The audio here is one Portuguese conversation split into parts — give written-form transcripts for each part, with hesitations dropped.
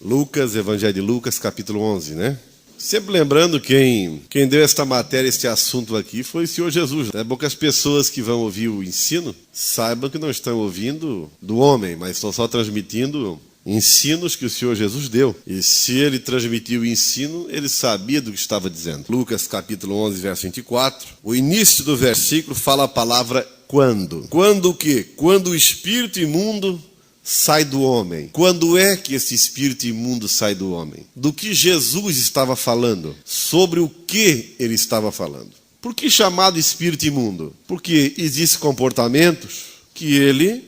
Lucas, Evangelho de Lucas, capítulo 11, né? Sempre lembrando, quem deu esta matéria, este assunto aqui, foi o Senhor Jesus. É bom que as pessoas que vão ouvir o ensino saibam que não estão ouvindo do homem, mas estão só transmitindo ensinos que o Senhor Jesus deu. E se ele transmitiu o ensino, ele sabia do que estava dizendo. Lucas, capítulo 11, verso 24. O início do versículo fala a palavra quando. Quando o quê? Quando o espírito imundo sai do homem. Quando é que esse espírito imundo sai do homem? Do que Jesus estava falando? Sobre o que ele estava falando? Por que chamado espírito imundo? Porque existem comportamentos que ele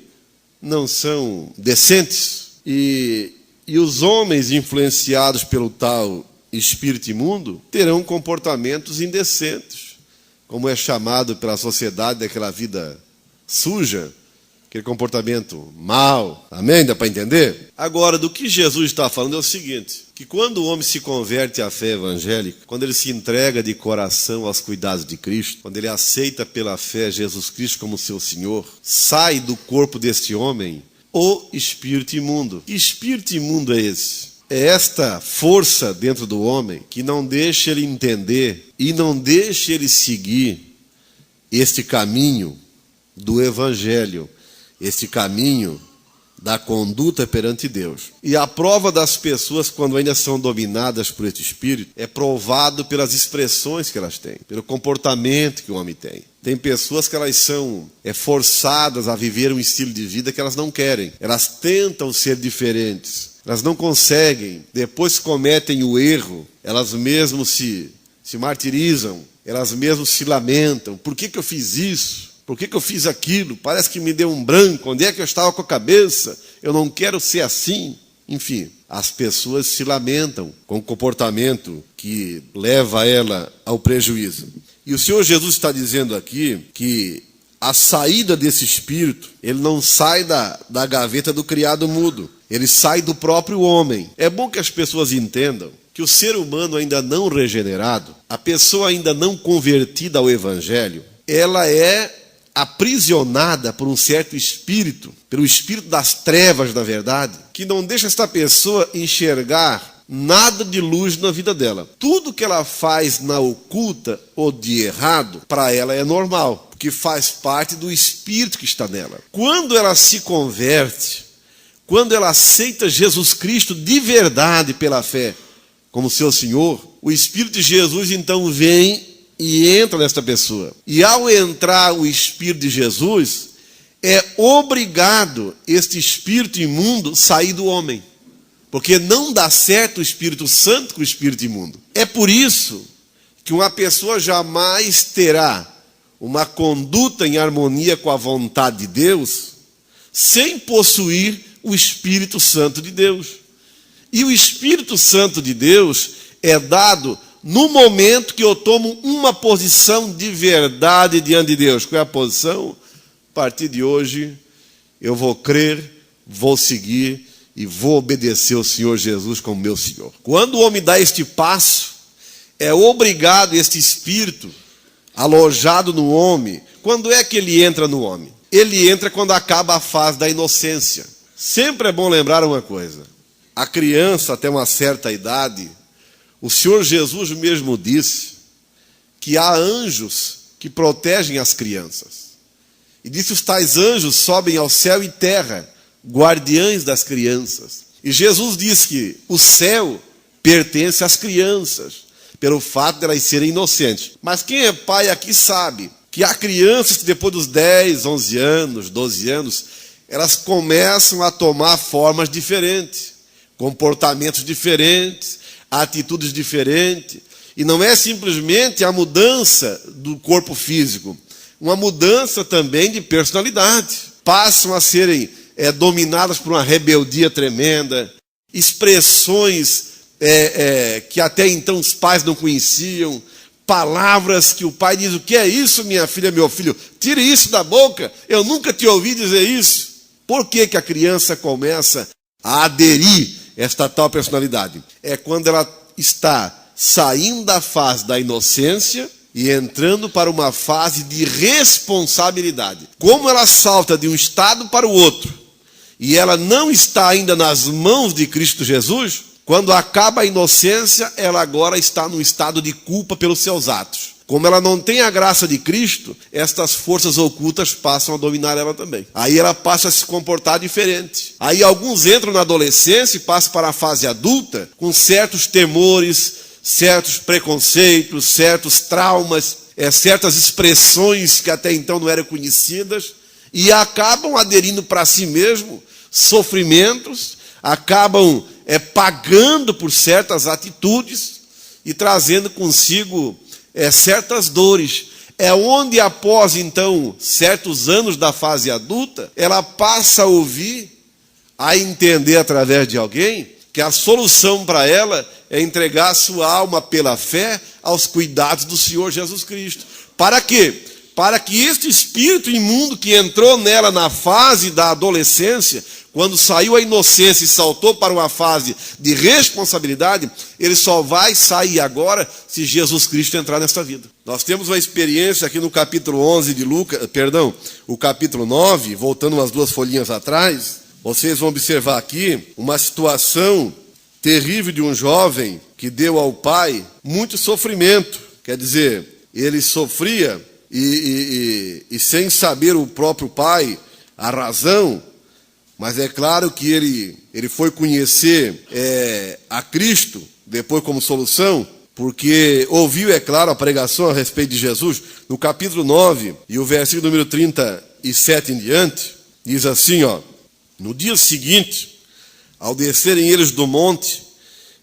não são decentes. E os homens influenciados pelo tal espírito imundo terão comportamentos indecentes, como é chamado pela sociedade daquela vida suja, aquele comportamento mau. Amém? Dá para entender? Agora, do que Jesus está falando é o seguinte, que quando o homem se converte à fé evangélica, quando ele se entrega de coração aos cuidados de Cristo, quando ele aceita pela fé Jesus Cristo como seu Senhor, sai do corpo deste homem o espírito imundo. Que espírito imundo é esse? É esta força dentro do homem que não deixa ele entender e não deixa ele seguir este caminho do evangelho, este caminho da conduta perante Deus. E a prova das pessoas, quando ainda são dominadas por este espírito, é provado pelas expressões que elas têm, pelo comportamento que o homem tem. Tem pessoas que elas são forçadas a viver um estilo de vida que elas não querem. Elas tentam ser diferentes, elas não conseguem. Depois que cometem o erro, elas mesmas se martirizam, elas mesmas se lamentam. Por que eu fiz isso? Por que eu fiz aquilo? Parece que me deu um branco. Onde é que eu estava com a cabeça? Eu não quero ser assim. Enfim, as pessoas se lamentam com o comportamento que leva ela ao prejuízo. E o Senhor Jesus está dizendo aqui que a saída desse espírito, ele não sai da gaveta do criado mudo. Ele sai do próprio homem. É bom que as pessoas entendam que o ser humano ainda não regenerado, a pessoa ainda não convertida ao evangelho, ela é aprisionada por um certo espírito, pelo espírito das trevas, na verdade, que não deixa esta pessoa enxergar nada de luz na vida dela. Tudo que ela faz na oculta ou de errado, para ela é normal, porque faz parte do espírito que está nela. Quando ela se converte, quando ela aceita Jesus Cristo de verdade pela fé como seu Senhor, o Espírito de Jesus então vem e entra nesta pessoa. E ao entrar o Espírito de Jesus, é obrigado este espírito imundo sair do homem. Porque não dá certo o Espírito Santo com o espírito imundo. É por isso que uma pessoa jamais terá uma conduta em harmonia com a vontade de Deus sem possuir o Espírito Santo de Deus. E o Espírito Santo de Deus é dado no momento que eu tomo uma posição de verdade diante de Deus. Qual é a posição? A partir de hoje, eu vou crer, vou seguir e vou obedecer ao Senhor Jesus como meu Senhor. Quando o homem dá este passo, é obrigado este espírito alojado no homem. Quando é que ele entra no homem? Ele entra quando acaba a fase da inocência. Sempre é bom lembrar uma coisa. A criança, até uma certa idade, o Senhor Jesus mesmo disse que há anjos que protegem as crianças. E disse que os tais anjos sobem ao céu e terra, guardiães das crianças. E Jesus disse que o céu pertence às crianças, pelo fato de elas serem inocentes. Mas quem é pai aqui sabe que há crianças que depois dos 10, 11 anos, 12 anos, elas começam a tomar formas diferentes, comportamentos diferentes, atitudes diferentes. E não é simplesmente a mudança do corpo físico, uma mudança também de personalidade. Passam a serem dominadas por uma rebeldia tremenda, expressões que até então os pais não conheciam, palavras que o pai diz: o que é isso, minha filha, meu filho? Tire isso da boca, eu nunca te ouvi dizer isso. Por que a criança começa a aderir a esta tal personalidade? É quando ela está saindo da fase da inocência e entrando para uma fase de responsabilidade. Como ela salta de um estado para o outro e ela não está ainda nas mãos de Cristo Jesus, quando acaba a inocência, ela agora está num estado de culpa pelos seus atos. Como ela não tem a graça de Cristo, estas forças ocultas passam a dominar ela também. Aí ela passa a se comportar diferente. Aí alguns entram na adolescência e passam para a fase adulta com certos temores, certos preconceitos, certos traumas, certas expressões que até então não eram conhecidas, e acabam aderindo para si mesmo sofrimentos, acabam pagando por certas atitudes e trazendo consigo certas dores. É onde, após então certos anos da fase adulta, ela passa a ouvir, a entender através de alguém, que a solução para ela é entregar a sua alma pela fé aos cuidados do Senhor Jesus Cristo. Para quê? Para que este espírito imundo que entrou nela na fase da adolescência, quando saiu a inocência e saltou para uma fase de responsabilidade, ele só vai sair agora se Jesus Cristo entrar nesta vida. Nós temos uma experiência aqui no capítulo 11 de Lucas, o capítulo 9, voltando umas 2 folhinhas atrás, vocês vão observar aqui uma situação terrível de um jovem que deu ao pai muito sofrimento. Quer dizer, ele sofria e sem saber o próprio pai a razão, mas é claro que ele foi conhecer a Cristo depois como solução, porque ouviu, é claro, a pregação a respeito de Jesus. No capítulo 9, e o versículo número 37 em diante, diz assim, ó: no dia seguinte, ao descerem eles do monte,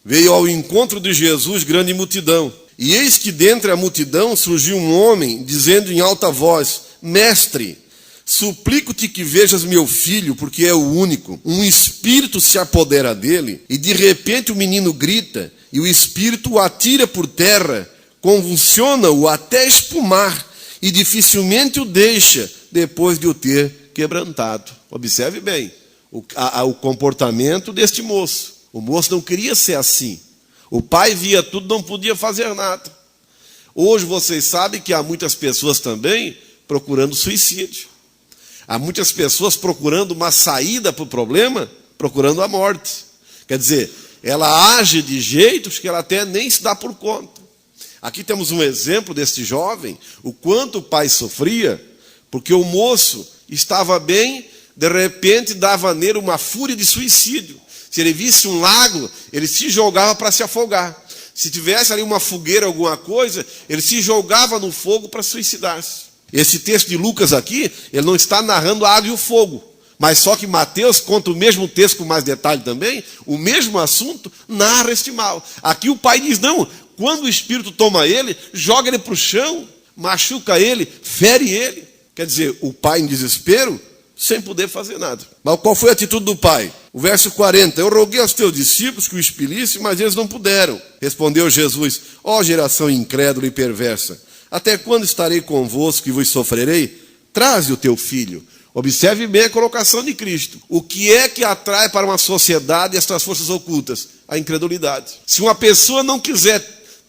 veio ao encontro de Jesus grande multidão. E eis que dentre a multidão surgiu um homem, dizendo em alta voz: Mestre, suplico-te que vejas meu filho, porque é o único. Um espírito se apodera dele, e de repente o menino grita, e o espírito o atira por terra, convulsiona-o até espumar, e dificilmente o deixa, depois de o ter quebrantado. Observe bem o comportamento deste moço. O moço não queria ser assim. O pai via tudo, não podia fazer nada. Hoje vocês sabem que há muitas pessoas também procurando suicídio. Há muitas pessoas procurando uma saída para o problema, procurando a morte. Quer dizer, ela age de jeitos que ela até nem se dá por conta. Aqui temos um exemplo deste jovem, o quanto o pai sofria, porque o moço estava bem, de repente dava nele uma fúria de suicídio. Se ele visse um lago, ele se jogava para se afogar. Se tivesse ali uma fogueira, alguma coisa, ele se jogava no fogo para suicidar-se. Esse texto de Lucas aqui, ele não está narrando a água e o fogo. Mas só que Mateus conta o mesmo texto com mais detalhe também, o mesmo assunto, narra este mal. Aqui o pai diz, não, quando o espírito toma ele, joga ele para o chão, machuca ele, fere ele. Quer dizer, o pai em desespero, sem poder fazer nada. Mas qual foi a atitude do pai? O verso 40, eu roguei aos teus discípulos que o expelissem, mas eles não puderam. Respondeu Jesus, ó geração incrédula e perversa, até quando estarei convosco e vos sofrerei? Traze o teu filho. Observe bem a colocação de Cristo. O que é que atrai para uma sociedade estas forças ocultas? A incredulidade. Se uma pessoa não quiser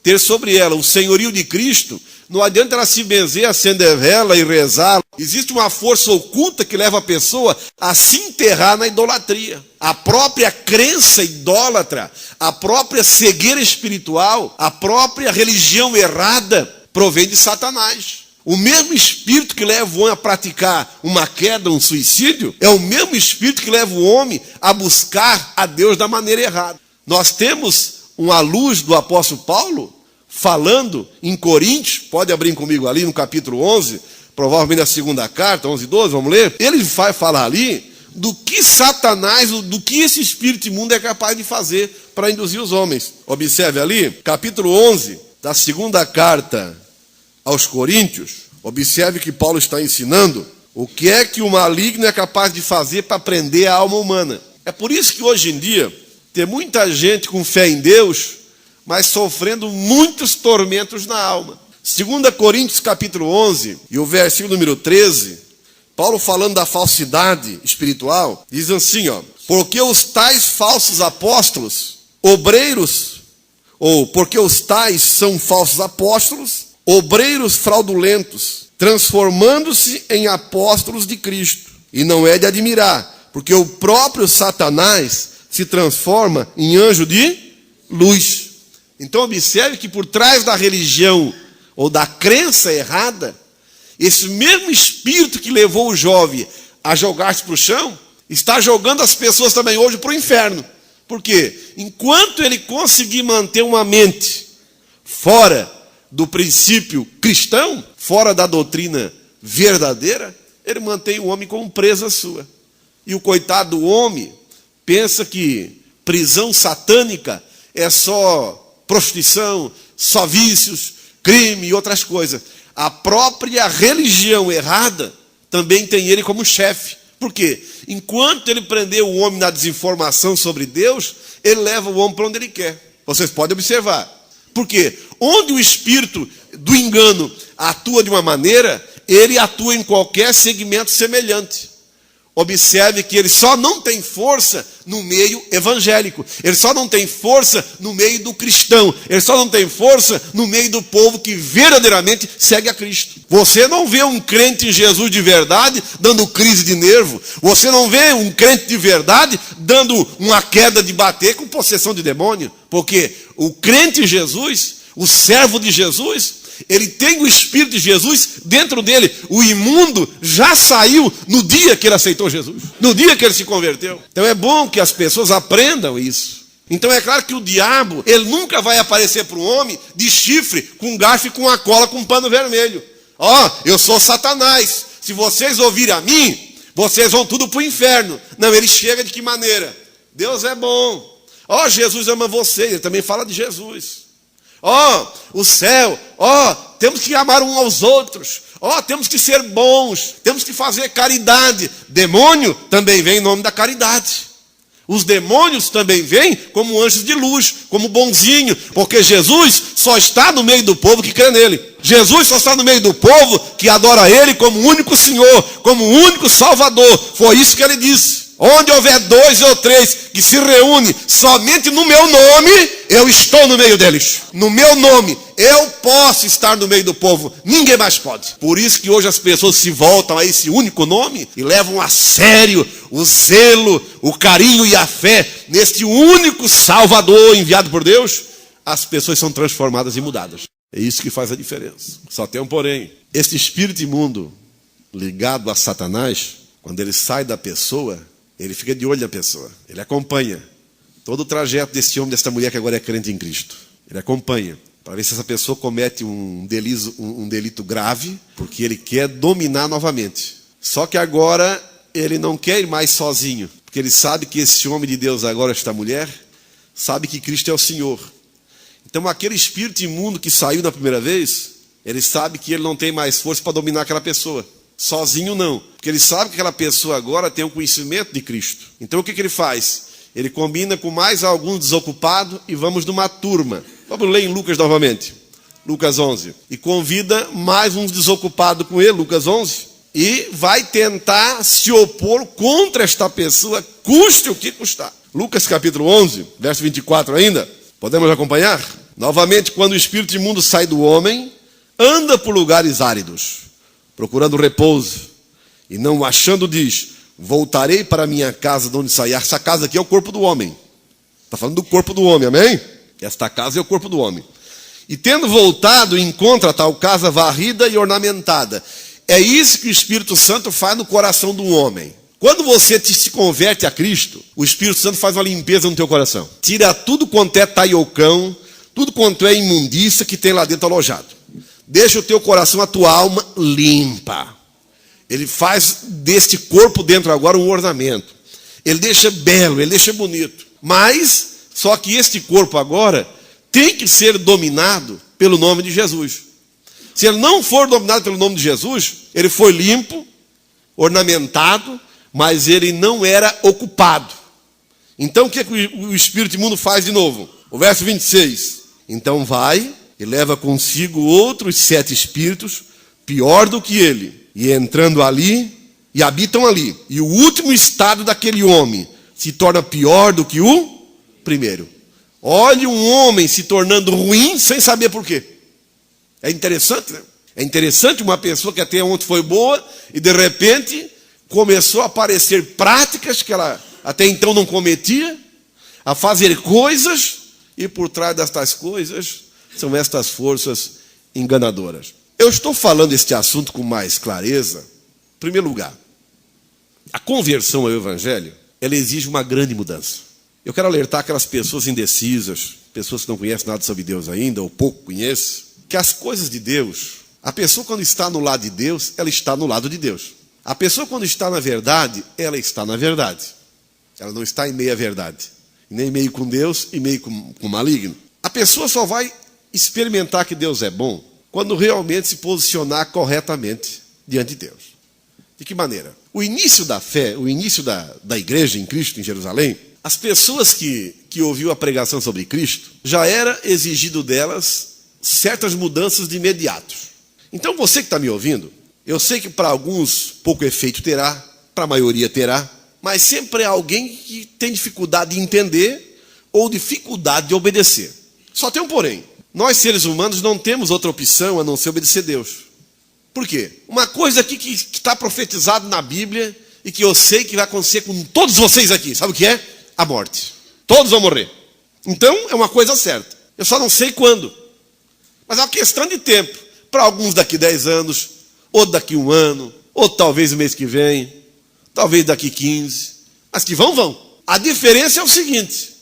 ter sobre ela o senhorio de Cristo, não adianta ela se benzer, acender vela e rezar. Existe uma força oculta que leva a pessoa a se enterrar na idolatria. A própria crença idólatra, a própria cegueira espiritual, a própria religião errada provém de Satanás. O mesmo espírito que leva o homem a praticar uma queda, um suicídio, é o mesmo espírito que leva o homem a buscar a Deus da maneira errada. Nós temos uma luz do apóstolo Paulo falando em Coríntios, pode abrir comigo ali no capítulo 11, provavelmente a segunda carta, 11 e 12, vamos ler. Ele vai falar ali do que Satanás, do que esse espírito imundo é capaz de fazer para induzir os homens. Observe ali, capítulo 11 da segunda carta aos Coríntios, observe que Paulo está ensinando o que é que o maligno é capaz de fazer para prender a alma humana. É por isso que hoje em dia tem muita gente com fé em Deus, mas sofrendo muitos tormentos na alma. 2 Coríntios capítulo 11 e o versículo número 13, Paulo falando da falsidade espiritual, diz assim, ó: porque os tais falsos apóstolos, obreiros, ou porque os tais são falsos apóstolos, obreiros fraudulentos, transformando-se em apóstolos de Cristo. E não é de admirar, porque o próprio Satanás se transforma em anjo de luz. Então observe que por trás da religião ou da crença errada, esse mesmo espírito que levou o jovem a jogar-se para o chão, está jogando as pessoas também hoje para o inferno. Por quê? Enquanto ele conseguir manter uma mente fora do princípio cristão, fora da doutrina verdadeira, ele mantém o homem como presa sua. E o coitado do homem pensa que prisão satânica é só prostituição, só vícios, crime e outras coisas. A própria religião errada também tem ele como chefe. Por quê? Enquanto ele prendeu o homem na desinformação sobre Deus, ele leva o homem para onde ele quer. Vocês podem observar. Por quê? Onde o espírito do engano atua de uma maneira, ele atua em qualquer segmento semelhante. Observe que ele só não tem força no meio evangélico. Ele só não tem força no meio do cristão. Ele só não tem força no meio do povo que verdadeiramente segue a Cristo. Você não vê um crente em Jesus de verdade dando crise de nervo. Você não vê um crente de verdade dando uma queda de bater com possessão de demônio. Porque o crente em Jesus, o servo de Jesus, ele tem o Espírito de Jesus dentro dele. O imundo já saiu no dia que ele aceitou Jesus, no dia que ele se converteu. Então é bom que as pessoas aprendam isso. Então é claro que o diabo, ele nunca vai aparecer para o homem de chifre, com garfo e com a cola, com um pano vermelho. Eu sou Satanás, se vocês ouvirem a mim, vocês vão tudo para o inferno. Não, ele chega de que maneira? Deus é bom. Jesus ama vocês, ele também fala de Jesus. O céu, temos que amar uns aos outros, temos que ser bons, temos que fazer caridade. Demônio também vem em nome da caridade. Os demônios também vêm como anjos de luz, como bonzinho, porque Jesus só está no meio do povo que crê nele. Jesus só está no meio do povo que adora ele como único Senhor, como único Salvador. Foi isso que ele disse. Onde houver 2 ou 3 que se reúnem somente no meu nome, eu estou no meio deles. No meu nome, eu posso estar no meio do povo. Ninguém mais pode. Por isso que hoje as pessoas se voltam a esse único nome e levam a sério o zelo, o carinho e a fé neste único Salvador enviado por Deus. As pessoas são transformadas e mudadas. É isso que faz a diferença. Só tem um porém. Este espírito imundo ligado a Satanás, quando ele sai da pessoa, ele fica de olho na pessoa, ele acompanha todo o trajeto desse homem, dessa mulher que agora é crente em Cristo. Ele acompanha, para ver se essa pessoa comete um delito grave, porque ele quer dominar novamente. Só que agora ele não quer ir mais sozinho, porque ele sabe que esse homem de Deus agora, esta mulher, sabe que Cristo é o Senhor. Então aquele espírito imundo que saiu da primeira vez, ele sabe que ele não tem mais força para dominar aquela pessoa. Sozinho não, porque ele sabe que aquela pessoa agora tem um conhecimento de Cristo. Então o que ele faz? Ele combina com mais alguns desocupados e vamos numa turma. Vamos ler em Lucas novamente, Lucas 11. E convida mais uns desocupados com ele, Lucas 11. E vai tentar se opor contra esta pessoa, custe o que custar. Lucas capítulo 11, verso 24 ainda. Podemos acompanhar? Novamente, quando o espírito imundo sai do homem, anda por lugares áridos, procurando repouso, e não o achando, diz: voltarei para a minha casa de onde saí. Essa casa aqui é o corpo do homem. Está falando do corpo do homem, amém? Esta casa é o corpo do homem. E tendo voltado, encontra tal casa varrida e ornamentada. É isso que o Espírito Santo faz no coração do homem. Quando você se converte a Cristo, o Espírito Santo faz uma limpeza no teu coração. Tira tudo quanto é taiocão, tudo quanto é imundícia que tem lá dentro alojado. Deixa o teu coração, a tua alma limpa. Ele faz deste corpo dentro agora um ornamento. Ele deixa belo, ele deixa bonito. Mas, só que este corpo agora tem que ser dominado pelo nome de Jesus. Se ele não for dominado pelo nome de Jesus, ele foi limpo, ornamentado, mas ele não era ocupado. Então o que o espírito imundo faz de novo? O verso 26. Então vai e leva consigo outros 7 espíritos, pior do que ele, e entrando ali, e habitam ali. E o último estado daquele homem se torna pior do que o primeiro. Olhe um homem se tornando ruim sem saber por quê. É interessante, né? É interessante uma pessoa que até ontem foi boa, e de repente começou a aparecer práticas que ela até então não cometia, a fazer coisas, e por trás destas coisas são estas forças enganadoras. Eu estou falando este assunto com mais clareza. Em primeiro lugar, a conversão ao Evangelho, ela exige uma grande mudança. Eu quero alertar aquelas pessoas indecisas, pessoas que não conhecem nada sobre Deus ainda, ou pouco conhecem, que as coisas de Deus, a pessoa quando está no lado de Deus, ela está no lado de Deus. A pessoa quando está na verdade, ela está na verdade. Ela não está em meia verdade. Nem meio com Deus e meio com o maligno. A pessoa só vai experimentar que Deus é bom quando realmente se posicionar corretamente diante de Deus. De que maneira? O início da fé, o início da igreja em Cristo, em Jerusalém, as pessoas que ouviam a pregação sobre Cristo, já era exigido delas certas mudanças de imediato. Então você que está me ouvindo, eu sei que para alguns pouco efeito terá, para a maioria terá, mas sempre é alguém que tem dificuldade de entender ou dificuldade de obedecer. Só tem um porém. Nós, seres humanos, não temos outra opção a não ser obedecer a Deus. Por quê? Uma coisa aqui que está profetizado na Bíblia e que eu sei que vai acontecer com todos vocês aqui. Sabe o que é? A morte. Todos vão morrer. Então, é uma coisa certa. Eu só não sei quando. Mas é uma questão de tempo. Para alguns daqui 10 anos, ou daqui 1 ano, ou talvez o mês que vem, talvez daqui 15. Mas que vão. A diferença é o seguinte.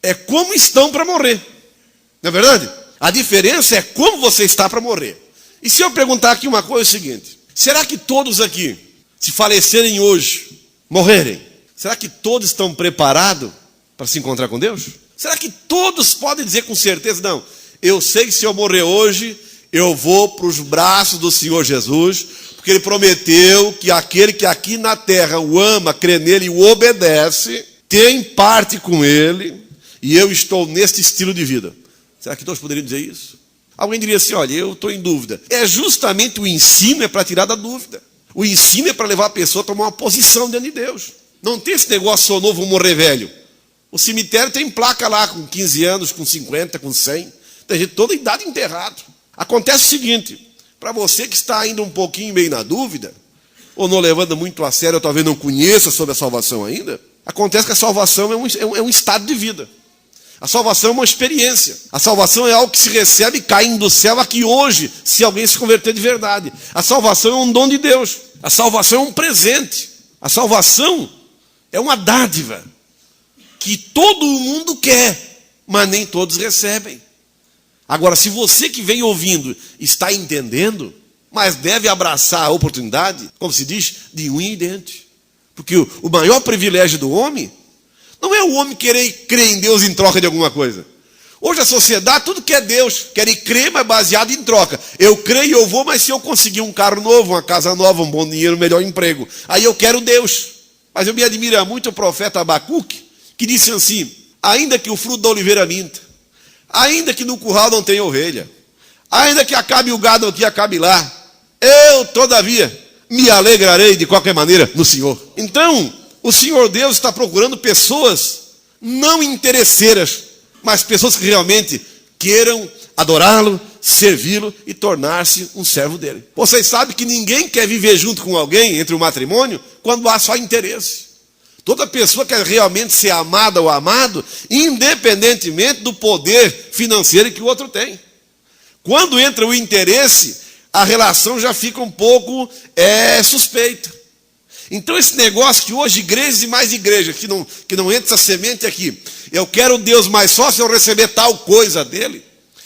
É como estão para morrer. Não é verdade? A diferença é como você está para morrer. E se eu perguntar aqui uma coisa, é o seguinte. Será que todos aqui, se falecerem hoje, morrerem, será que todos estão preparados para se encontrar com Deus? Será que todos podem dizer com certeza, não, eu sei que se eu morrer hoje, eu vou para os braços do Senhor Jesus, porque Ele prometeu que aquele que aqui na terra o ama, crê nele e o obedece, tem parte com Ele, e eu estou neste estilo de vida. Será que todos poderiam dizer isso? Alguém diria assim, olha, eu estou em dúvida. É justamente o ensino é para tirar da dúvida. O ensino é para levar a pessoa a tomar uma posição diante de Deus. Não tem esse negócio, sou novo, vou morrer velho. O cemitério tem placa lá com 15 anos, com 50, com 100. Tem gente toda a idade enterrado. Acontece o seguinte, para você que está ainda um pouquinho meio na dúvida, ou não levando muito a sério, ou talvez não conheça sobre a salvação ainda, acontece que a salvação é um estado de vida. A salvação é uma experiência. A salvação é algo que se recebe caindo do céu aqui hoje, se alguém se converter de verdade. A salvação é um dom de Deus. A salvação é um presente. A salvação é uma dádiva que todo mundo quer, mas nem todos recebem. Agora, se você que vem ouvindo está entendendo, mas deve abraçar a oportunidade, como se diz, de unha e dente. Porque o maior privilégio do homem não é o homem querer crer em Deus em troca de alguma coisa. Hoje a sociedade, tudo quer Deus, quer crer, mas baseado em troca. Eu creio, eu vou, mas se eu conseguir um carro novo, uma casa nova, um bom dinheiro, um melhor emprego, aí eu quero Deus. Mas eu me admiro muito o profeta Abacuque, que disse assim, ainda que o fruto da oliveira minta, ainda que no curral não tenha ovelha, ainda que acabe o gado aqui, acabe lá, eu, todavia, me alegrarei de qualquer maneira no Senhor. Então, o Senhor Deus está procurando pessoas não interesseiras, mas pessoas que realmente queiram adorá-lo, servi-lo e tornar-se um servo dele. Vocês sabem que ninguém quer viver junto com alguém, entre o matrimônio, quando há só interesse. Toda pessoa quer realmente ser amada ou amado, independentemente do poder financeiro que o outro tem. Quando entra o interesse, a relação já fica um pouco suspeita. Então esse negócio que hoje igrejas e mais igrejas, que não entra essa semente aqui, eu quero Deus, mas só se eu receber tal coisa dele,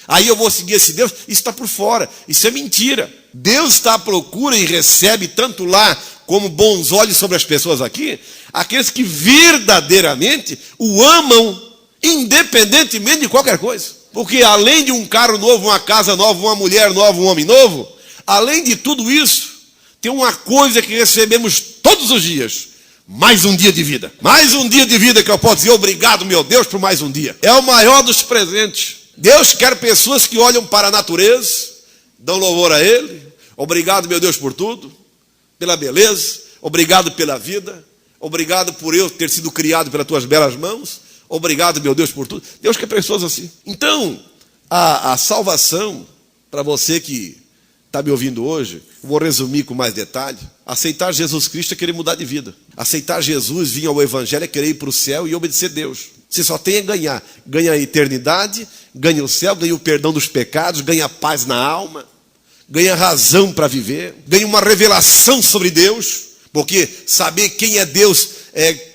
aí eu vou seguir esse Deus, isso está por fora, isso é mentira. Deus está à procura e recebe tanto lá como bons olhos sobre as pessoas aqui, aqueles que verdadeiramente o amam, independentemente de qualquer coisa. Porque além de um carro novo, uma casa nova, uma mulher nova, um homem novo, além de tudo isso, tem uma coisa que recebemos todos os dias, mais um dia de vida. Mais um dia de vida que eu posso dizer, obrigado meu Deus por mais um dia. É o maior dos presentes. Deus quer pessoas que olham para a natureza, dão louvor a Ele. Obrigado meu Deus por tudo, pela beleza, obrigado pela vida, obrigado por eu ter sido criado pelas tuas belas mãos, obrigado meu Deus por tudo. Deus quer pessoas assim. Então, a salvação, para você que está me ouvindo hoje, vou resumir com mais detalhe. Aceitar Jesus Cristo é querer mudar de vida. Aceitar Jesus, vir ao Evangelho, é querer ir para o céu e obedecer a Deus. Você só tem a ganhar. Ganha a eternidade, ganha o céu, ganha o perdão dos pecados, ganha paz na alma, ganha razão para viver, ganha uma revelação sobre Deus, porque saber quem é Deus,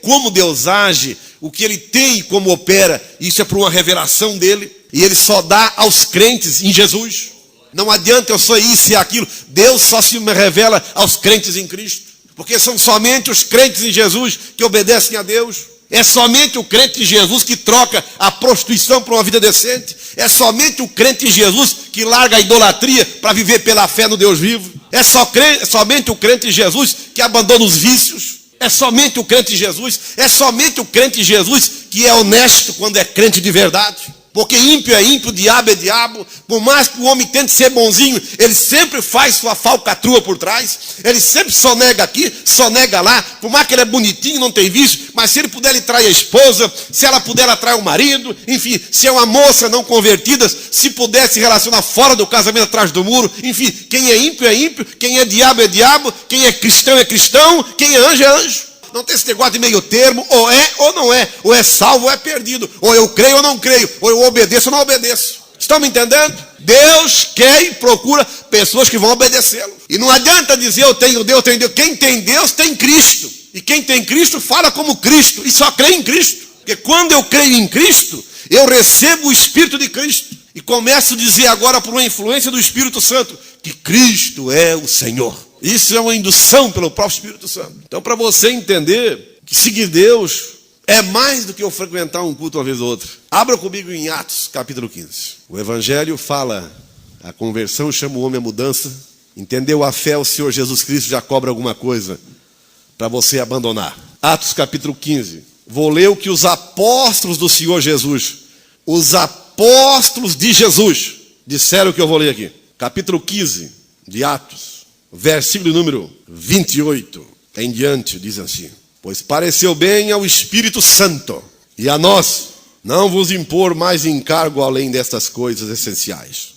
como Deus age, o que Ele tem e como opera, isso é por uma revelação dEle, e Ele só dá aos crentes em Jesus. Não adianta eu só isso e aquilo, Deus só se revela aos crentes em Cristo, porque são somente os crentes em Jesus que obedecem a Deus. É somente o crente em Jesus que troca a prostituição por uma vida decente. É somente o crente em Jesus que larga a idolatria para viver pela fé no Deus vivo. É somente o crente em Jesus que abandona os vícios. É somente o crente em Jesus. É somente o crente em Jesus que é honesto quando é crente de verdade. Porque ímpio é ímpio, diabo é diabo. Por mais que o homem tente ser bonzinho, ele sempre faz sua falcatrua por trás. Ele sempre sonega aqui, sonega lá. Por mais que ele é bonitinho, não tem vício, mas se ele puder, ele trai a esposa. Se ela puder, ela trai o marido. Enfim, se é uma moça não convertida, se puder se relacionar fora do casamento, atrás do muro. Enfim, quem é ímpio, quem é diabo, quem é cristão, quem é anjo. Não tem esse negócio de meio termo, ou é ou não é, ou é salvo ou é perdido, ou eu creio ou não creio, ou eu obedeço ou não obedeço. Estão me entendendo? Deus quer e procura pessoas que vão obedecê-lo. E não adianta dizer eu tenho Deus, Quem tem Deus tem Cristo. E quem tem Cristo fala como Cristo e só crê em Cristo. Porque quando eu creio em Cristo, eu recebo o Espírito de Cristo. E começo a dizer agora por uma influência do Espírito Santo que Cristo é o Senhor. Isso é uma indução pelo próprio Espírito Santo. Então, para você entender que seguir Deus é mais do que eu frequentar um culto uma vez ou outra. Abra comigo em Atos, capítulo 15. O Evangelho fala, a conversão chama o homem à mudança. Entendeu a fé, o Senhor Jesus Cristo já cobra alguma coisa para você abandonar. Atos, capítulo 15. Vou ler o que os apóstolos do Senhor Jesus, os apóstolos de Jesus, disseram o que eu vou ler aqui. Capítulo 15 de Atos. Versículo número 28 em diante, diz assim: pois pareceu bem ao Espírito Santo e a nós não vos impor mais encargo além destas coisas essenciais.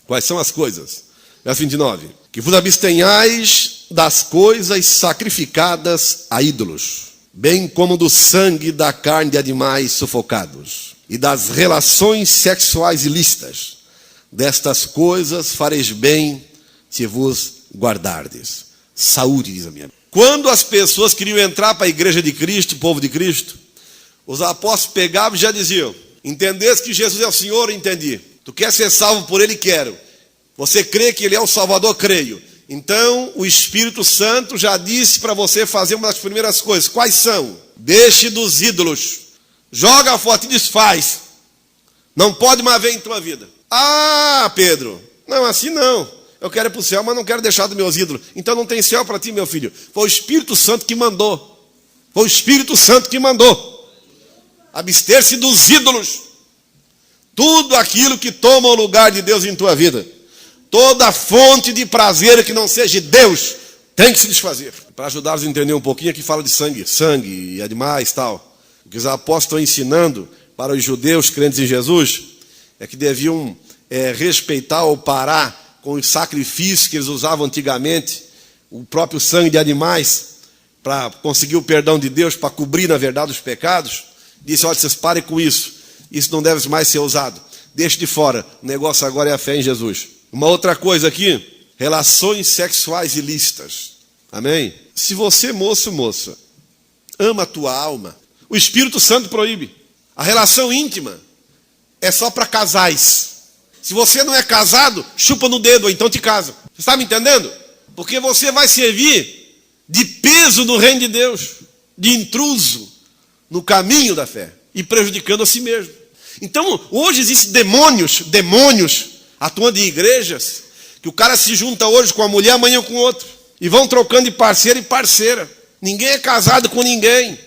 Quais são as coisas? Verso 29. Que vos abstenhais das coisas sacrificadas a ídolos, bem como do sangue da carne de animais sufocados, e das relações sexuais ilícitas. Destas coisas fareis bem se vos guardardes. Saúde, diz a minha. Quando as pessoas queriam entrar para a igreja de Cristo, o povo de Cristo, os apóstolos pegavam e já diziam: entendesse que Jesus é o Senhor? Entendi. Tu quer ser salvo por Ele? Quero. Você crê que Ele é o Salvador? Creio. Então o Espírito Santo já disse para você fazer uma das primeiras coisas. Quais são? Deixe dos ídolos. Joga a foto e desfaz. Não pode mais ver em tua vida. Ah, Pedro, não, assim não. Eu quero ir para o céu, mas não quero deixar dos meus ídolos. Então não tem céu para ti, meu filho. Foi o Espírito Santo que mandou. Foi o Espírito Santo que mandou. Abster-se dos ídolos. Tudo aquilo que toma o lugar de Deus em tua vida. Toda fonte de prazer que não seja Deus, tem que se desfazer. Para ajudar-vos a entender um pouquinho, aqui fala de sangue e animais e tal. O que os apóstolos estão ensinando para os judeus crentes em Jesus é que deviam respeitar ou parar com os sacrifícios que eles usavam antigamente, o próprio sangue de animais, para conseguir o perdão de Deus, para cobrir, na verdade, os pecados. Disse: olha, vocês parem com isso. Isso não deve mais ser usado. Deixe de fora. O negócio agora é a fé em Jesus. Uma outra coisa aqui: relações sexuais ilícitas. Amém? Se você, moço, moça, ama a tua alma, o Espírito Santo proíbe. A relação íntima é só para casais. Se você não é casado, chupa no dedo, ou então te casa. Você está me entendendo? Porque você vai servir de peso no reino de Deus, de intruso no caminho da fé, e prejudicando a si mesmo. Então, hoje existem demônios atuando em igrejas, que o cara se junta hoje com a mulher, amanhã com outro, e vão trocando de parceiro e parceira. Ninguém é casado com ninguém.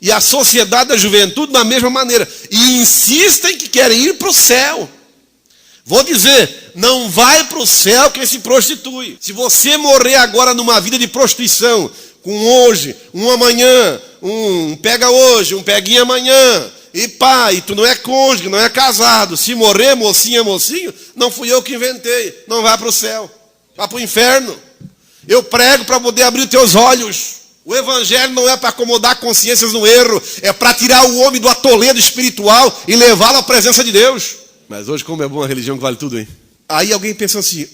E a sociedade da juventude da mesma maneira. E insistem que querem ir para o céu. Vou dizer, não vai para o céu quem se prostitui. Se você morrer agora numa vida de prostituição, com hoje, um amanhã, um pega hoje, um peguinha amanhã, e pai, tu não é cônjuge, não é casado, se morrer mocinha, mocinho, não fui eu que inventei, não vai para o céu. Vá para o inferno. Eu prego para poder abrir os teus olhos. O evangelho não é para acomodar consciências no erro, é para tirar o homem do atoledo espiritual e levá-lo à presença de Deus. Mas hoje, como é bom a religião que vale tudo, hein? Aí alguém pensa assim,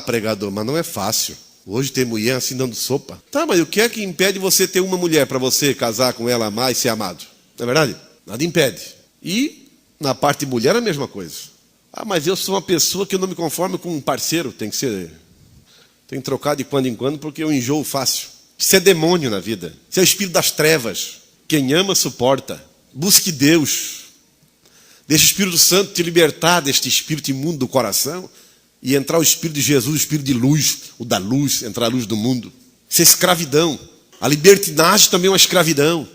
pregador, mas não é fácil. Hoje tem mulher assim dando sopa. Tá, mas o que é que impede você ter uma mulher para você casar com ela, amar e ser amado? Não é verdade? Nada impede. E na parte de mulher é a mesma coisa. Mas eu sou uma pessoa que eu não me conformo com um parceiro, tem que trocar de quando em quando porque eu enjoo fácil. Isso é demônio na vida. Isso é o espírito das trevas. Quem ama, suporta. Busque Deus. Deixa o Espírito Santo te libertar deste espírito imundo do coração e entrar o Espírito de Jesus, o Espírito de luz, o da luz, entrar a luz do mundo. Isso é escravidão. A libertinagem também é uma escravidão.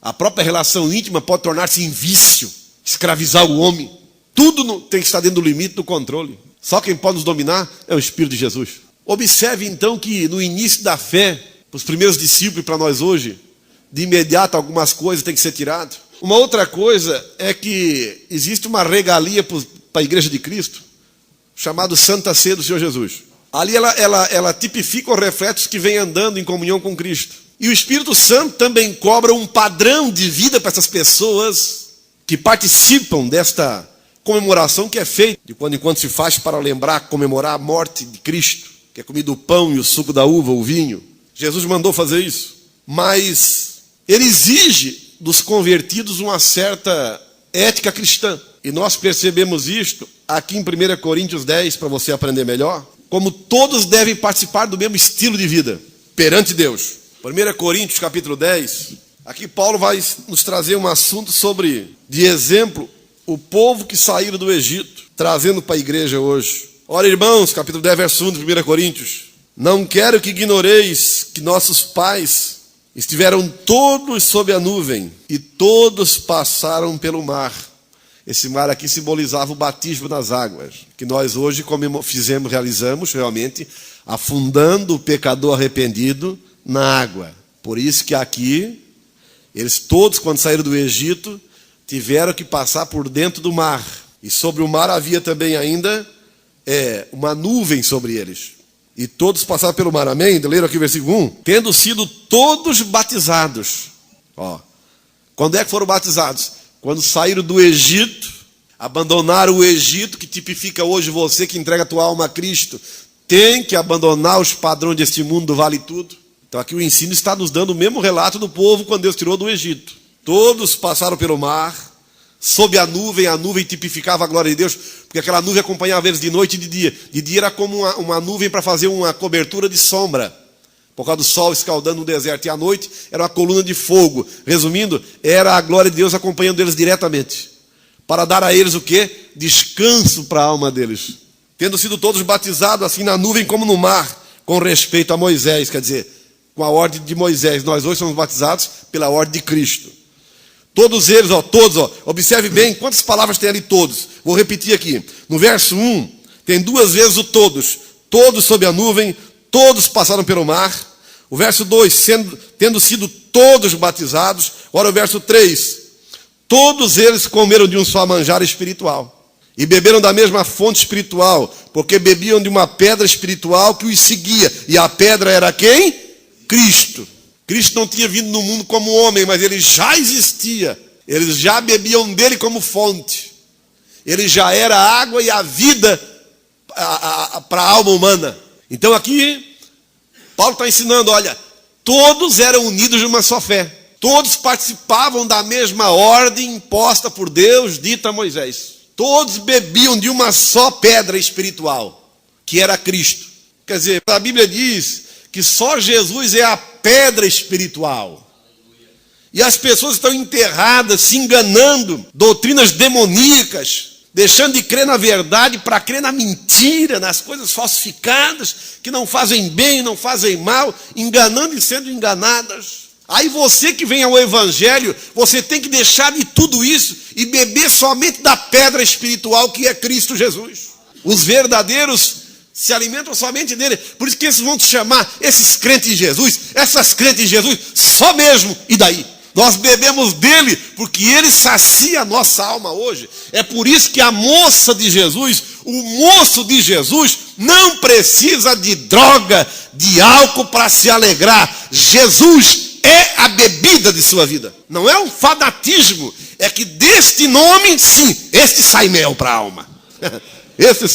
A própria relação íntima pode tornar-se em vício, escravizar o homem. Tudo tem que estar dentro do limite do controle. Só quem pode nos dominar é o Espírito de Jesus. Observe então que no início da fé, para os primeiros discípulos e para nós hoje, de imediato algumas coisas têm que ser tiradas. Uma outra coisa é que existe uma regalia para a Igreja de Cristo, chamado Santa Ceia do Senhor Jesus. Ali ela tipifica os reflexos que vem andando em comunhão com Cristo. E o Espírito Santo também cobra um padrão de vida para essas pessoas que participam desta comemoração que é feita de quando em quando se faz para comemorar a morte de Cristo, que é comido o pão e o suco da uva, o vinho. Jesus mandou fazer isso. Mas ele exige dos convertidos uma certa ética cristã. E nós percebemos isto aqui em 1 Coríntios 10, para você aprender melhor, como todos devem participar do mesmo estilo de vida perante Deus. 1 Coríntios capítulo 10, aqui Paulo vai nos trazer um assunto sobre, de exemplo, o povo que saíram do Egito, trazendo para a igreja hoje. Ora, irmãos, capítulo 10, verso 1 de 1 Coríntios. Não quero que ignoreis que nossos pais estiveram todos sob a nuvem e todos passaram pelo mar. Esse mar aqui simbolizava o batismo nas águas, que nós hoje realizamos realmente, afundando o pecador arrependido na água. Por isso que aqui, eles todos, quando saíram do Egito, tiveram que passar por dentro do mar. E sobre o mar havia também ainda uma nuvem sobre eles. E todos passaram pelo mar, amém? Leram aqui o versículo 1. Tendo sido todos batizados. Quando é que foram batizados? Quando saíram do Egito, abandonaram o Egito, que tipifica hoje você que entrega a tua alma a Cristo. Tem que abandonar os padrões deste mundo, vale tudo. Então aqui o ensino está nos dando o mesmo relato do povo quando Deus tirou do Egito. Todos passaram pelo mar, sob a nuvem tipificava a glória de Deus, porque aquela nuvem acompanhava eles de noite e de dia. De dia era como uma nuvem para fazer uma cobertura de sombra, por causa do sol escaldando no deserto. E à noite era uma coluna de fogo. Resumindo, era a glória de Deus acompanhando eles diretamente, para dar a eles o quê? Descanso para a alma deles. Tendo sido todos batizados assim na nuvem como no mar, com respeito a Moisés, quer dizer, com a ordem de Moisés. Nós hoje somos batizados pela ordem de Cristo. Todos eles, observe bem quantas palavras tem ali todos. Vou repetir aqui. No verso 1, tem duas vezes o todos. Todos sob a nuvem, todos passaram pelo mar. O verso 2, tendo sido todos batizados. Agora o verso 3, todos eles comeram de um só manjar espiritual. E beberam da mesma fonte espiritual, porque bebiam de uma pedra espiritual que os seguia. E a pedra era quem? Cristo. Cristo não tinha vindo no mundo como homem, mas ele já existia. Eles já bebiam dele como fonte. Ele já era a água e a vida para a alma humana. Então aqui, Paulo está ensinando, olha, todos eram unidos de uma só fé. Todos participavam da mesma ordem imposta por Deus, dita a Moisés. Todos bebiam de uma só pedra espiritual, que era Cristo. Quer dizer, a Bíblia diz que só Jesus é a pedra espiritual. E as pessoas estão enterradas, se enganando, doutrinas demoníacas, deixando de crer na verdade para crer na mentira, nas coisas falsificadas, que não fazem bem, não fazem mal, enganando e sendo enganadas. Aí você que vem ao Evangelho, você tem que deixar de tudo isso e beber somente da pedra espiritual que é Cristo Jesus. Os verdadeiros se alimentam somente dele. Por isso que eles vão te chamar, esses crentes em Jesus, essas crentes em Jesus, só mesmo, e daí? Nós bebemos dele porque ele sacia a nossa alma hoje. É por isso que a moça de Jesus, o moço de Jesus, não precisa de droga, de álcool para se alegrar. Jesus é a bebida de sua vida. Não é um fanatismo. É que deste nome, sim, este sai mel para a alma. Este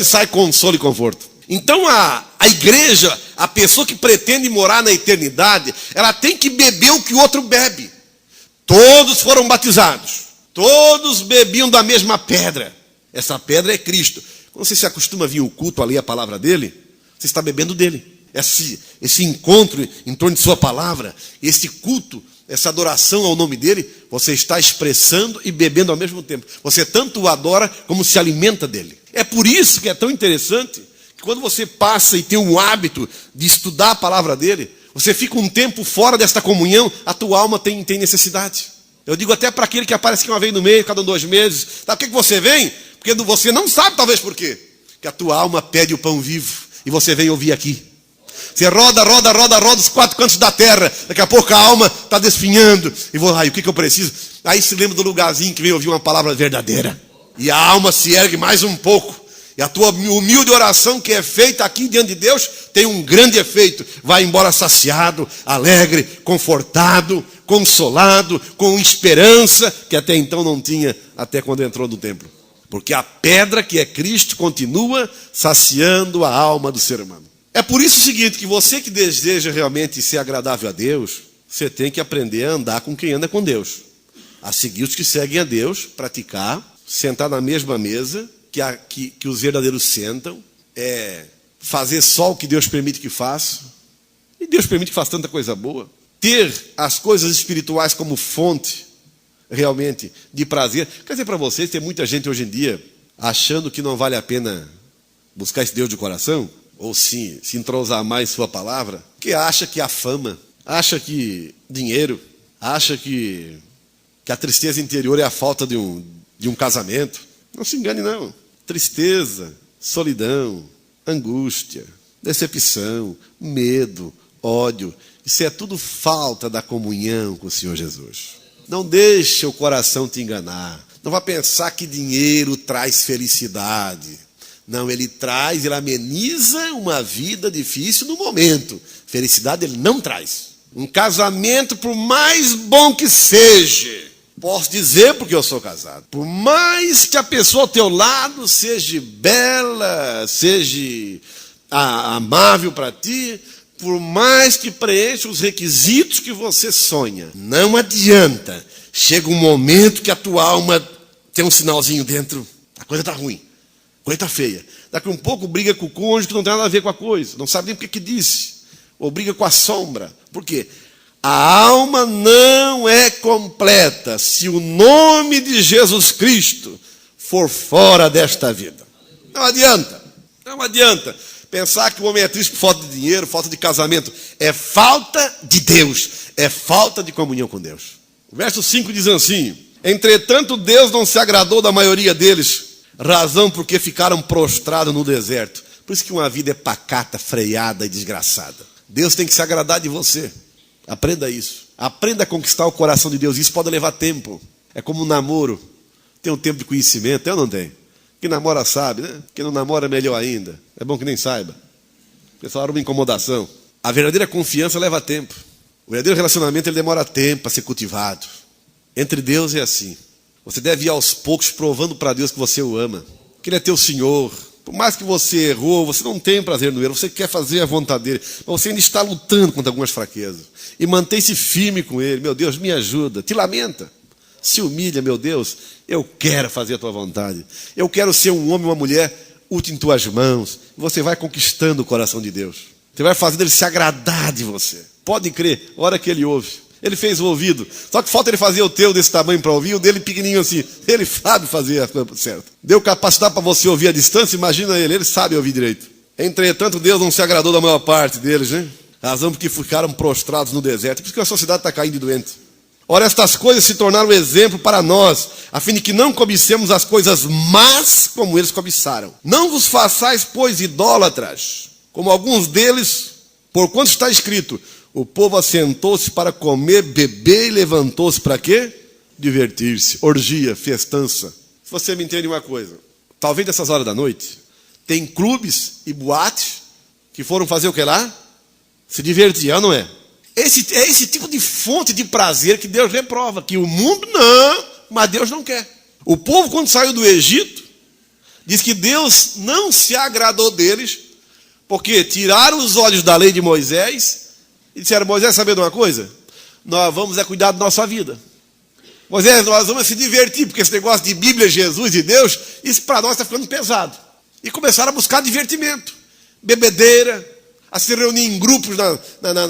sai consolo e conforto. Então a igreja, a pessoa que pretende morar na eternidade, ela tem que beber o que o outro bebe. Todos foram batizados. Todos bebiam da mesma pedra. Essa pedra é Cristo. Quando você se acostuma a vir o culto a ler a palavra dele, você está bebendo dele. Esse encontro em torno de sua palavra, esse culto, essa adoração ao nome dele, você está expressando e bebendo ao mesmo tempo. Você tanto o adora como se alimenta dele. É por isso que é tão interessante que quando você passa e tem o hábito de estudar a palavra dele, você fica um tempo fora desta comunhão, a tua alma tem necessidade. Eu digo até para aquele que aparece aqui uma vez no mês, cada 2 meses. Sabe por que você vem? Porque você não sabe talvez por quê. Que a tua alma pede o pão vivo e você vem ouvir aqui. Você roda os 4 cantos da terra. Daqui a pouco a alma está desfinhando. E o que eu preciso? Aí se lembra do lugarzinho que vem ouvir uma palavra verdadeira. E a alma se ergue mais um pouco. E a tua humilde oração que é feita aqui diante de Deus tem um grande efeito. Vai embora saciado, alegre, confortado, consolado, com esperança que até então não tinha, até quando entrou no templo. Porque a pedra que é Cristo continua saciando a alma do ser humano. É por isso o seguinte, que você que deseja realmente ser agradável a Deus, você tem que aprender a andar com quem anda com Deus. A seguir os que seguem a Deus, praticar, sentar na mesma mesa que os verdadeiros sentam, fazer só o que Deus permite que faça, e Deus permite que faça tanta coisa boa. Ter as coisas espirituais como fonte, realmente, de prazer. Quer dizer para vocês, tem muita gente hoje em dia achando que não vale a pena buscar esse Deus de coração, ou se entrosar mais sua palavra, que acha que a fama, acha que dinheiro, acha que a tristeza interior é a falta de um casamento. Não se engane, não. Tristeza, solidão, angústia, decepção, medo, ódio, isso é tudo falta da comunhão com o Senhor Jesus. Não deixe o coração te enganar. Não vá pensar que dinheiro traz felicidade. Não, ele ameniza uma vida difícil no momento. Felicidade ele não traz. Um casamento, por mais bom que seja, posso dizer porque eu sou casado, por mais que a pessoa ao teu lado seja bela, seja amável para ti, por mais que preencha os requisitos que você sonha, não adianta. Chega um momento que a tua alma tem um sinalzinho dentro, a coisa está ruim, a coisa está feia. Daqui a um pouco briga com o cônjuge que não tem nada a ver com a coisa, não sabe nem porque que disse, ou briga com a sombra. Por quê? A alma não é completa se o nome de Jesus Cristo for fora desta vida. Não adianta pensar que o homem é triste por falta de dinheiro, falta de casamento. É falta de Deus, é falta de comunhão com Deus. O verso 5 diz assim: entretanto Deus não se agradou da maioria deles, razão porque ficaram prostrados no deserto. Por isso que uma vida é pacata, freada e desgraçada. Deus tem que se agradar de você. Aprenda isso. Aprenda a conquistar o coração de Deus. Isso pode levar tempo. É como um namoro. Tem um tempo de conhecimento. Tem ou não tem? Quem namora sabe, né? Quem não namora é melhor ainda. É bom que nem saiba. O pessoal era uma incomodação. A verdadeira confiança leva tempo. O verdadeiro relacionamento ele demora tempo para ser cultivado. Entre Deus é assim. Você deve ir aos poucos provando para Deus que você o ama. Que Ele é teu Senhor. Por mais que você errou, você não tem prazer no erro, você quer fazer a vontade dele, mas você ainda está lutando contra algumas fraquezas. E mantém-se firme com ele. Meu Deus, me ajuda. Te lamenta. Se humilha, meu Deus. Eu quero fazer a tua vontade. Eu quero ser um homem ou uma mulher útil em tuas mãos. Você vai conquistando o coração de Deus. Você vai fazendo ele se agradar de você. Pode crer, a hora que ele ouve. Ele fez o ouvido. Só que falta ele fazer o teu desse tamanho para ouvir, o dele pequenininho assim. Ele sabe fazer a coisa certa. Deu capacidade para você ouvir à distância, imagina ele sabe ouvir direito. Entretanto, Deus não se agradou da maior parte deles, né? Razão porque ficaram prostrados no deserto. Por isso que a sociedade está caindo de doente. Ora, estas coisas se tornaram exemplo para nós, a fim de que não cobicemos as coisas más como eles cobiçaram. Não vos façais, pois, idólatras, como alguns deles, porquanto está escrito: O povo assentou-se para comer, beber e levantou-se para quê? Divertir-se, orgia, festança. Se você me entende uma coisa, talvez nessas horas da noite, tem clubes e boates que foram fazer o que lá? Se divertir, não é? É esse tipo de fonte de prazer que Deus reprova, que o mundo não, mas Deus não quer. O povo, quando saiu do Egito, diz que Deus não se agradou deles, porque tiraram os olhos da lei de Moisés e disseram: Moisés, sabe de uma coisa? Nós vamos cuidar da nossa vida. Moisés, nós vamos se divertir, porque esse negócio de Bíblia, Jesus e Deus, isso para nós está ficando pesado. E começaram a buscar divertimento, bebedeira, a se reunir em grupos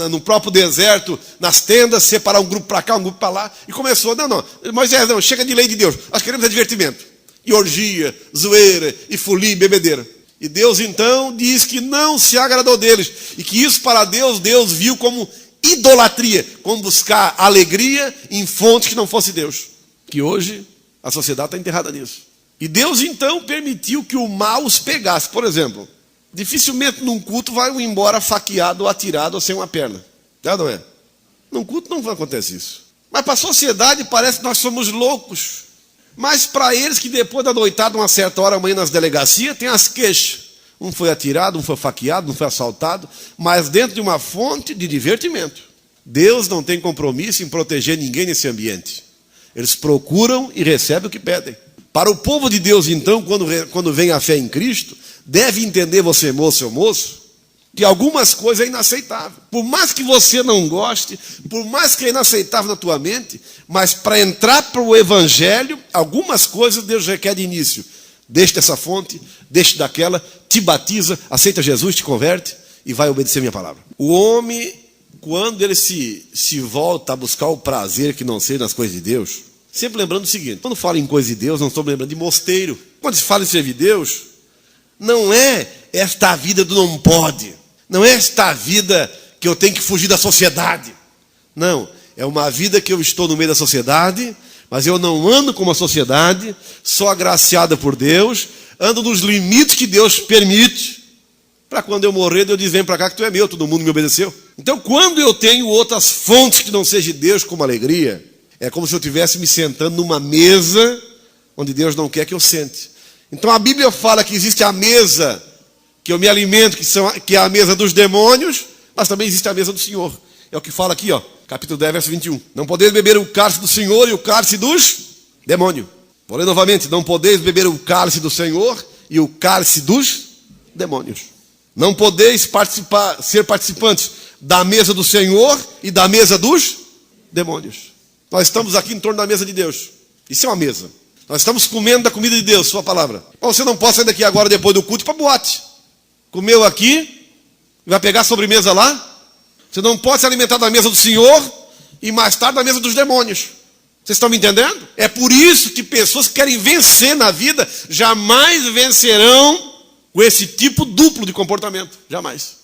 no próprio deserto, nas tendas, separar um grupo para cá, um grupo para lá. E começou, não, Moisés, não, chega de lei de Deus, nós queremos divertimento. E orgia, zoeira, e folia, e bebedeira. E Deus então diz que não se agradou deles, e que isso para Deus viu como idolatria, como buscar alegria em fontes que não fosse Deus. Que hoje a sociedade está enterrada nisso. E Deus então permitiu que o mal os pegasse. Por exemplo, dificilmente num culto vai um embora faqueado ou atirado ou sem uma perna. Não é? Num culto não acontece isso. Mas para a sociedade parece que nós somos loucos. Mas para eles que depois da noitada, uma certa hora amanhã nas delegacias, tem as queixas. Um foi atirado, um foi faqueado, um foi assaltado, mas dentro de uma fonte de divertimento. Deus não tem compromisso em proteger ninguém nesse ambiente. Eles procuram e recebem o que pedem. Para o povo de Deus, então, quando vem a fé em Cristo, deve entender você, moço ou moço, que algumas coisas é inaceitável. Por mais que você não goste, por mais que é inaceitável na tua mente, mas para entrar para o Evangelho, algumas coisas Deus requer de início. Deixe dessa fonte, deixe daquela, te batiza, aceita Jesus, te converte e vai obedecer a minha palavra. O homem, quando ele se volta a buscar o prazer que não seja nas coisas de Deus, sempre lembrando o seguinte: quando fala em coisa de Deus, não estou me lembrando de mosteiro. Quando se fala em servir Deus, não é esta vida do não pode, não é esta vida que eu tenho que fugir da sociedade. Não, é uma vida que eu estou no meio da sociedade, mas eu não ando como a sociedade, sou agraciada por Deus, ando nos limites que Deus permite, para quando eu morrer, Deus diz: vem para cá que tu é meu, todo mundo me obedeceu. Então, quando eu tenho outras fontes que não seja de Deus como alegria, é como se eu estivesse me sentando numa mesa onde Deus não quer que eu sente. Então a Bíblia fala que existe a mesa que eu me alimento, que é a mesa dos demônios, mas também existe a mesa do Senhor. É o que fala aqui, capítulo 10, verso 21. Não podeis beber o cálice do Senhor e o cálice dos demônios. Vou ler novamente: não podeis beber o cálice do Senhor e o cálice dos demônios. Não podeis ser participantes da mesa do Senhor e da mesa dos demônios. Nós estamos aqui em torno da mesa de Deus. Isso é uma mesa. Nós estamos comendo da comida de Deus, sua palavra. Bom, você não pode sair daqui agora, depois do culto, para boate. Comeu aqui, vai pegar a sobremesa lá. Você não pode se alimentar da mesa do Senhor e mais tarde da mesa dos demônios. Vocês estão me entendendo? É por isso que pessoas que querem vencer na vida jamais vencerão com esse tipo duplo de comportamento. Jamais.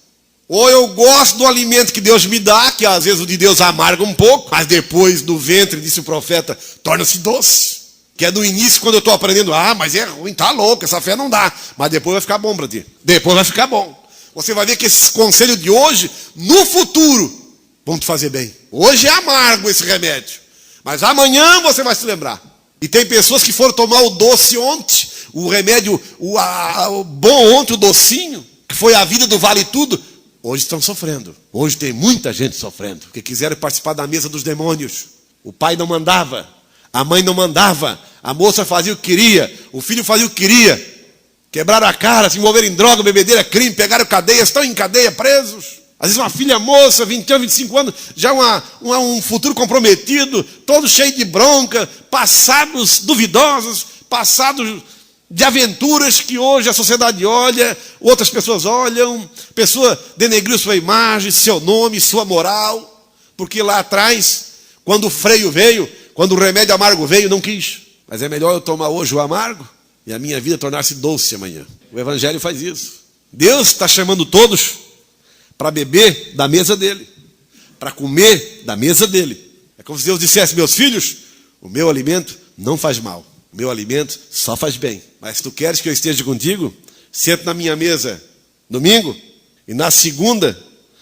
Ou eu gosto do alimento que Deus me dá, que às vezes o de Deus amarga um pouco, mas depois do ventre, disse o profeta, torna-se doce. Que é no início, quando eu estou aprendendo, mas é ruim, tá louco, essa fé não dá. Mas depois vai ficar bom para ti. Depois vai ficar bom. Você vai ver que esses conselhos de hoje, no futuro, vão te fazer bem. Hoje é amargo esse remédio, mas amanhã você vai se lembrar. E tem pessoas que foram tomar o doce ontem, o remédio, o bom ontem, o docinho, que foi a vida do vale tudo. Hoje estão sofrendo. Hoje tem muita gente sofrendo, porque quiseram participar da mesa dos demônios. O pai não mandava, a mãe não mandava, a moça fazia o que queria, o filho fazia o que queria. Quebraram a cara, se envolveram em droga, bebedeira, crime, pegaram cadeia, estão em cadeia, presos. Às vezes uma filha moça, 20 anos, 25 anos, já um futuro comprometido, todo cheio de bronca, passados duvidosos, passados de aventuras que hoje a sociedade olha, outras pessoas olham, pessoa denegriu sua imagem, seu nome, sua moral, porque lá atrás, quando o freio veio, quando o remédio amargo veio, não quis. Mas é melhor eu tomar hoje o amargo e a minha vida tornar-se doce amanhã. O Evangelho faz isso. Deus está chamando todos para beber da mesa dele, para comer da mesa dele. É como se Deus dissesse: meus filhos, o meu alimento não faz mal, o meu alimento só faz bem. Mas se tu queres que eu esteja contigo, senta na minha mesa domingo, e na segunda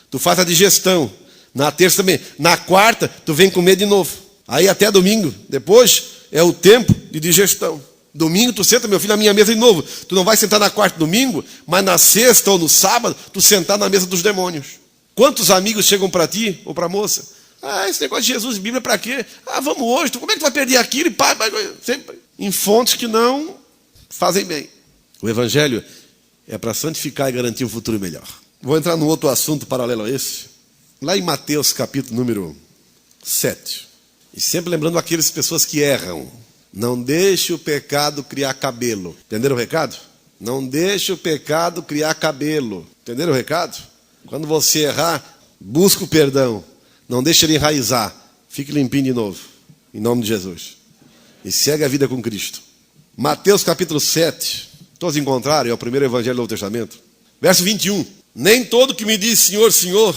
tu faz a digestão, Na terça também. Na quarta, tu vem comer de novo. Aí até domingo. Depois é o tempo de digestão. Domingo tu senta, meu filho, na minha mesa de novo. Tu não vai sentar na quarta domingo, mas na sexta ou no sábado, tu sentar na mesa dos demônios. Quantos amigos chegam para ti ou para a moça? Ah, esse negócio de Jesus e Bíblia para quê? Ah, vamos hoje. Como é que tu vai perder aquilo? E sempre em fontes que não fazem bem. O Evangelho é para santificar e garantir um futuro melhor. Vou entrar num outro assunto paralelo a esse. Lá em Mateus, capítulo número 7. E sempre lembrando aquelas pessoas que erram. Não deixe o pecado criar cabelo. Entenderam o recado? Não deixe o pecado criar cabelo. Entenderam o recado? Quando você errar, busca o perdão. Não deixe ele enraizar. Fique limpinho de novo. Em nome de Jesus. E segue a vida com Cristo. Mateus capítulo 7. Todos encontraram? É o primeiro evangelho do Novo Testamento. Verso 21. Nem todo que me diz Senhor, Senhor,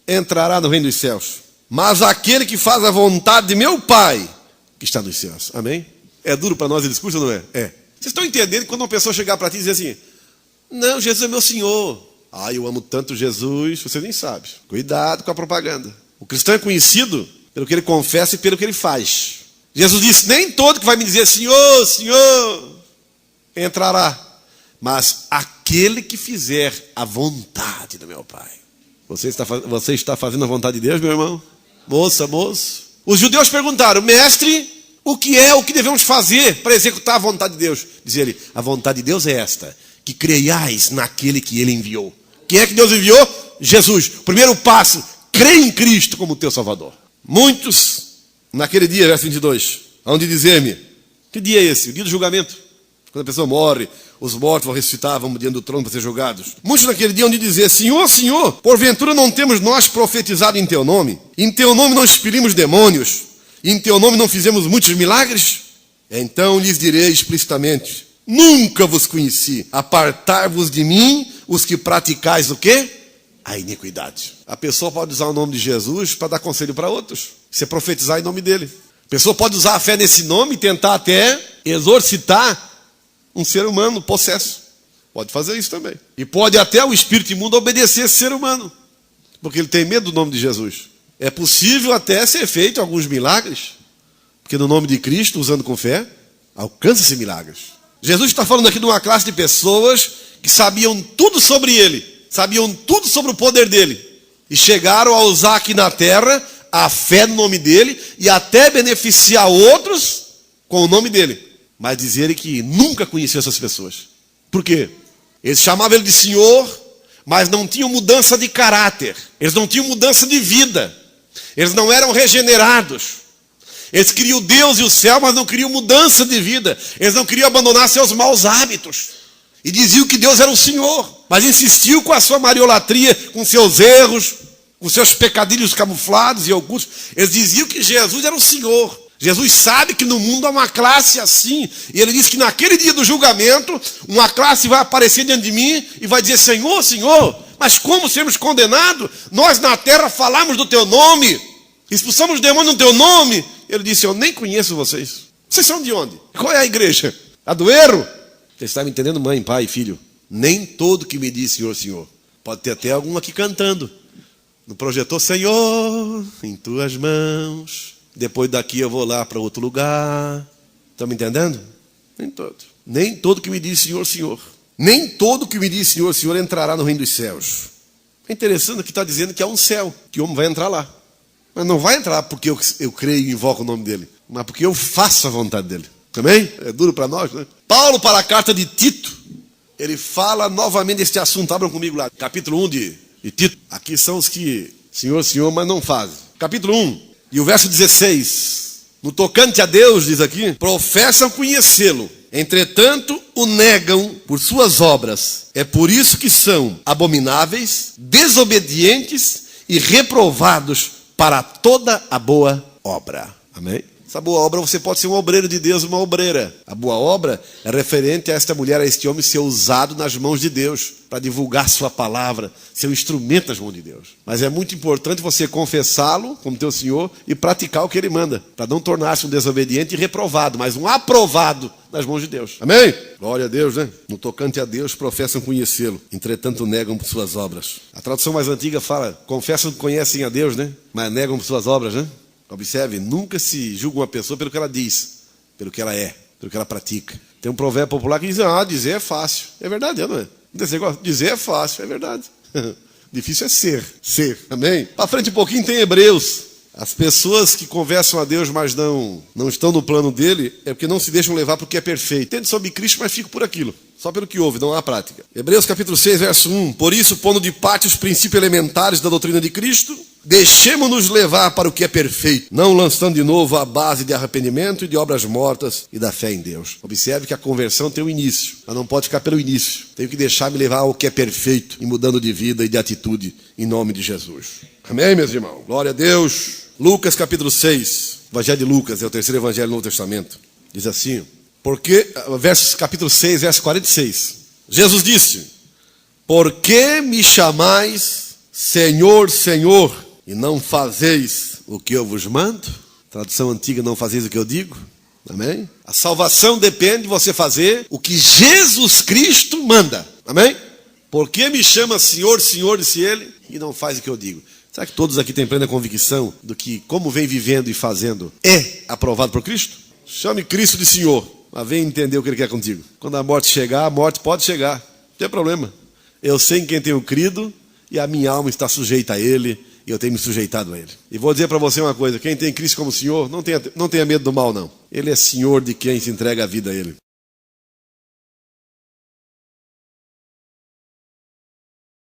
entrará no reino dos céus. Mas aquele que faz a vontade de meu Pai, que está nos céus. Amém? É duro para nós o discurso, não é? É. Vocês estão entendendo que quando uma pessoa chegar para ti e dizer assim, não, Jesus é meu Senhor. Ah, eu amo tanto Jesus, você nem sabe. Cuidado com a propaganda. O cristão é conhecido pelo que ele confessa e pelo que ele faz. Jesus disse, nem todo que vai me dizer Senhor, Senhor, entrará. Mas aquele que fizer a vontade do meu Pai. Você está fazendo a vontade de Deus, meu irmão? Moça, moço. Os judeus perguntaram, mestre, o que devemos fazer para executar a vontade de Deus? Diz ele, a vontade de Deus é esta, que creiais naquele que ele enviou. Quem é que Deus enviou? Jesus. Primeiro passo, crê em Cristo como teu Salvador. Muitos, naquele dia, verso 22, hão de dizer-me, que dia é esse? O dia do julgamento. Quando a pessoa morre, os mortos vão ressuscitar, vão diante do trono para ser julgados. Muitos naquele dia hão de dizer, Senhor, Senhor, porventura não temos nós profetizado em teu nome? Em teu nome não expelimos demônios? Em teu nome não fizemos muitos milagres? Então lhes direi explicitamente, nunca vos conheci. Apartai-vos de mim, os que praticais o quê? A iniquidade. A pessoa pode usar o nome de Jesus para dar conselho para outros. Você profetizar em nome dele. A pessoa pode usar a fé nesse nome e tentar até exorcitar um ser humano possesso. Pode fazer isso também. E pode até o espírito imundo obedecer esse ser humano. Porque ele tem medo do nome de Jesus. É possível até ser feito alguns milagres. Porque no nome de Cristo, usando com fé, alcança-se milagres. Jesus está falando aqui de uma classe de pessoas que sabiam tudo sobre ele. Sabiam tudo sobre o poder dele. E chegaram a usar aqui na terra a fé no nome dele e até beneficiar outros com o nome dele. Mas dizer que nunca conhecia essas pessoas. Por quê? Eles chamavam ele de Senhor, mas não tinham mudança de caráter. Eles não tinham mudança de vida. Eles não eram regenerados. Eles queriam Deus e o céu, mas não queriam mudança de vida. Eles não queriam abandonar seus maus hábitos. E diziam que Deus era o Senhor, mas insistiu com a sua mariolatria, com seus erros, com seus pecadilhos camuflados e ocultos. Eles diziam que Jesus era o Senhor. Jesus sabe que no mundo há uma classe assim. E ele diz que naquele dia do julgamento, uma classe vai aparecer diante de mim e vai dizer, Senhor, Senhor, mas como sermos condenados? Nós na terra falamos do teu nome, expulsamos demônios no teu nome. Ele disse, eu nem conheço vocês. Vocês são de onde? Qual é a igreja? A do erro? Você está me entendendo, mãe, pai e filho? Nem todo que me diz Senhor, Senhor. Pode ter até algum aqui cantando. No projetor, Senhor, em tuas mãos. Depois daqui eu vou lá para outro lugar. Estão me entendendo? Nem todo. Nem todo que me diz Senhor, Senhor. Nem todo que me diz Senhor, Senhor entrará no reino dos céus. É interessante que está dizendo que há um céu, que o homem vai entrar lá. Mas não vai entrar porque eu creio e invoco o nome dele, mas porque eu faço a vontade dele. Também? É duro para nós, né? Paulo, para a carta de Tito, ele fala novamente deste assunto. Abram comigo lá, capítulo 1 de Tito. Aqui são os que Senhor, Senhor, mas não fazem. Capítulo 1. E o verso 16, no tocante a Deus, diz aqui, professam conhecê-lo, entretanto o negam por suas obras. É por isso que são abomináveis, desobedientes e reprovados para toda a boa obra. Amém? Essa boa obra, você pode ser um obreiro de Deus, uma obreira. A boa obra é referente a esta mulher, a este homem ser usado nas mãos de Deus, para divulgar sua palavra, ser um instrumento nas mãos de Deus. Mas é muito importante você confessá-lo como teu Senhor e praticar o que ele manda, para não tornar-se um desobediente e reprovado, mas um aprovado nas mãos de Deus. Amém? Glória a Deus, né? No tocante a Deus, professam conhecê-lo, entretanto negam por suas obras. A tradução mais antiga fala, confessam que conhecem a Deus, né? Mas negam por suas obras, né? Observe, nunca se julga uma pessoa pelo que ela diz, pelo que ela é, pelo que ela pratica. Tem um provérbio popular que diz, dizer é fácil. É verdade, não é? Desse negócio, dizer é fácil, é verdade. Difícil é ser. Amém? Para frente um pouquinho tem Hebreus. As pessoas que conversam a Deus, mas não estão no plano dele, é porque não se deixam levar porque é perfeito. Entende sobre Cristo, mas fico por aquilo. Só pelo que ouve, não há prática. Hebreus capítulo 6, verso 1. Por isso, pondo de parte os princípios elementares da doutrina de Cristo, deixemo-nos levar para o que é perfeito, não lançando de novo a base de arrependimento e de obras mortas e da fé em Deus. Observe que a conversão tem um início, mas não pode ficar pelo início. Tenho que deixar me levar ao que é perfeito e mudando de vida e de atitude em nome de Jesus. Amém, meus irmãos? Glória a Deus. Lucas capítulo 6, Evangelho de Lucas, é o terceiro evangelho do Novo Testamento. Diz assim, capítulo 6, verso 46. Jesus disse, por que me chamais Senhor, Senhor, e não fazeis o que eu vos mando? Tradução antiga, não fazeis o que eu digo. Amém? A salvação depende de você fazer o que Jesus Cristo manda. Amém? Por que me chama Senhor, Senhor, disse ele, e não faz o que eu digo? Será que todos aqui têm plena convicção do que, como vem vivendo e fazendo, é aprovado por Cristo? Chame Cristo de Senhor, mas vem entender o que Ele quer contigo. Quando a morte chegar, a morte pode chegar. Não tem problema. Eu sei em quem tenho crido e a minha alma está sujeita a Ele e eu tenho me sujeitado a Ele. E vou dizer para você uma coisa, quem tem Cristo como Senhor, não tenha medo do mal, não. Ele é Senhor de quem se entrega a vida a Ele.